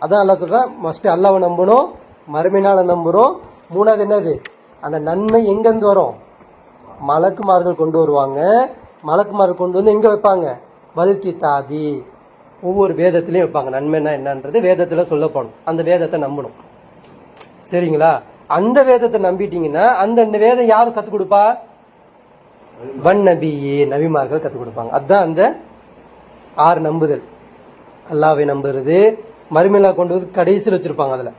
அதான் அல்லாஹ் சொல்றான், ஃபர்ஸ்ட் அல்லாஹ்வை நம்பணும், மறுமையினால நம்புறோம். மூணாவது என்னது, அந்த நன்மை எங்கேருந்து வரும், மலக்குமார்கள் கொண்டு வருவாங்க. மலக்குமார்கள் கொண்டு வந்து எங்க வைப்பாங்க, வல் கிதாபி, ஒவ்வொரு வேதத்திலையும் வைப்பாங்க. நன்மைன்னா என்னன்றது வேதத்துல சொல்லப்படும், அந்த வேதத்தை நம்பணும். சரிங்களா? அந்த வேதத்தை நம்பிட்டீங்கன்னா அந்த வேதம் யாரு கத்துக் கொடுப்பா, வன் நபியே, நபிமார்கள் கத்துக் கொடுப்பாங்க. அதுதான் அந்த 6 நம்புதல். அல்லாஹ்வை நம்புறது, மறுமையில கொண்டு வந்து கடைசியில் வச்சிருப்பாங்க. அதுல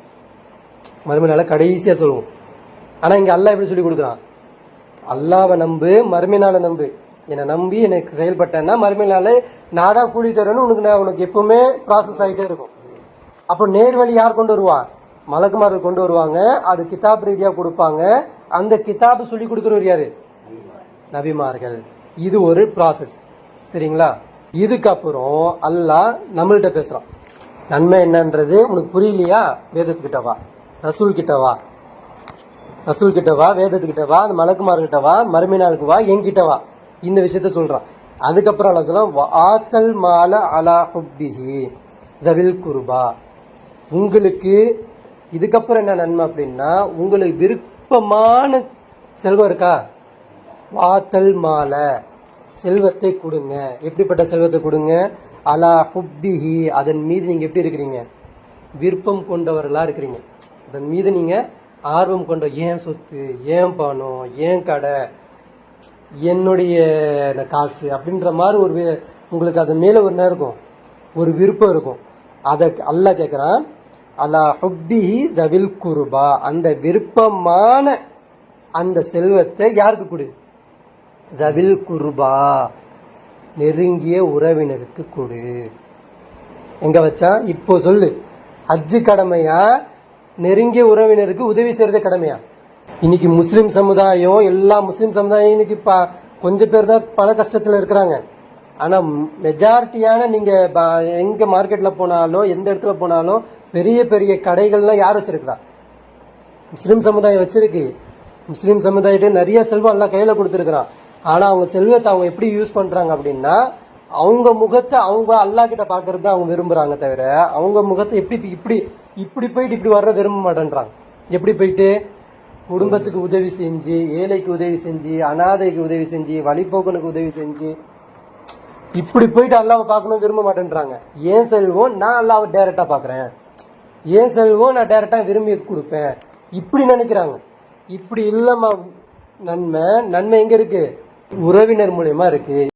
மறுமையில கடைசியா சொல்லுவோம். ஆனா இங்க அல்லாஹ் எப்படி சொல்லி கொடுக்குறான், அல்லாஹ்வை நம்பு, மறுமையினால நம்பு. என்னை நம்பி எனக்கு செயல்பட்டேன்னா மறுமையினால நாடா கூலி தரேன்னு உனக்கு எப்பவுமே ப்ராசஸ் ஆகிட்டே இருக்கும். அப்போ நேர்வழி யார் கொண்டு வருவா, மலக்குமார்கள் கொண்டு வருவாங்க. அது கிதாப் ரீதியா கொடுப்பாங்க. அந்த கிதாபு சொல்லி கொடுக்குறவர் யாரு, நபிமார்கள். இது ஒரு ப்ராசஸ். சரிங்களா? இதுக்கப்புறம் அல்லாஹ் நம்மள்கிட்ட பேசுறான். நன்மை என்னன்றது உனக்கு புரியலையா, வேதத்துக்கிட்ட வா, ரசூல் கிட்ட வா, ரசூல் கிட்ட வா, வேதத்துக்கிட்ட வா, அந்த மலக்குமார்கிட்ட வா, மறுமை நாளுக்கு வா, என்கிட்ட வா. இந்த விஷயத்த சொல்றான். அதுக்கப்புறம் அல்லாஹ் சொல்றான், ஆத்தல் மால அலா ஹுப்பிஹி தவில் குர்பா. உங்களுக்கு இதுக்கப்புறம் என்ன நன்மை அப்படின்னா, உங்களுக்கு விருப்பமான செல்வம் இருக்கா, வாத்தல் மால, செல்வத்தை கொடுங்க. எப்படிப்பட்ட செல்வத்தை கொடுங்க, அலா ஹுப்பிஹி, அதன் மீது நீங்க எப்படி இருக்கிறீங்க, விருப்பம் கொண்டவர்களா இருக்கிறீங்க. அதன் மீது நீங்க ஆர்வம் கொண்ட, ஏன் சொத்து, ஏன் பணம், ஏன் கடை, என்னுடைய காசு அப்படின்ற மாதிரி ஒரு உங்களுக்கு அது மேல ஒரு நேரம் இருக்கும், ஒரு விருப்பம் இருக்கும். அதை அல்லாஹ் கேட்கிறான், அலா ஹுப்பிஹி தவில் குர்பா, அந்த விருப்பமான அந்த செல்வத்தை யாருக்கு கொடு, தவில் குர்பா, நெருங்கிய உறவினருக்கு கொடு. எங்க வச்சா, இப்போ சொல்லு, ஹஜ்ஜு கடமையா, நெருங்கிய உறவினருக்கு உதவி செய்யறதே கடமையா? இன்னைக்கு முஸ்லிம் சமுதாயம், எல்லா முஸ்லிம் சமுதாயம் இன்னைக்கு கொஞ்சம் பேர் தான் பல கஷ்டத்துல இருக்கிறாங்க. ஆனா மெஜாரிட்டியான நீங்க எங்க மார்க்கெட்ல போனாலும், எந்த இடத்துல போனாலும், பெரிய பெரிய கடைகள்லாம் யார் வச்சிருக்கிறா, முஸ்லிம் சமுதாயம் வச்சிருக்கு. முஸ்லிம் சமுதாயத்தை நிறைய செல்வம் எல்லாம் கையில கொடுத்துருக்கிறான். ஆனா அவங்க செல்வத்தை அவங்க எப்படி யூஸ் பண்றாங்க அப்படின்னா, அவங்க முகத்தை அவங்க அல்லாஹ் கிட்ட பாக்குறது அவங்க விரும்புறாங்க தவிர, அவங்க முகத்தை எப்படி இப்படி இப்படி போயிட்டு இப்படி வர்ற விரும்ப மாட்டேன்றாங்க. எப்படி போயிட்டு குடும்பத்துக்கு உதவி செஞ்சு, ஏழைக்கு உதவி செஞ்சு, அனாதைக்கு உதவி செஞ்சு, வழிபோக்கனுக்கு உதவி செஞ்சு, இப்படி போயிட்டு அல்லாவை பார்க்கணும் விரும்ப மாட்டேன்றாங்க. ஏன் செல்வம் நான் அல்லாவை டைரக்டா பாக்குறேன், ஏன் செல்வம் நான் டைரக்டா விரும்பி கொடுப்பேன், இப்படி நினைக்கிறாங்க. இப்படி இல்லமா நன்மை, நன்மை எங்க இருக்கு, உறவினர் மூலியமா இருக்கு.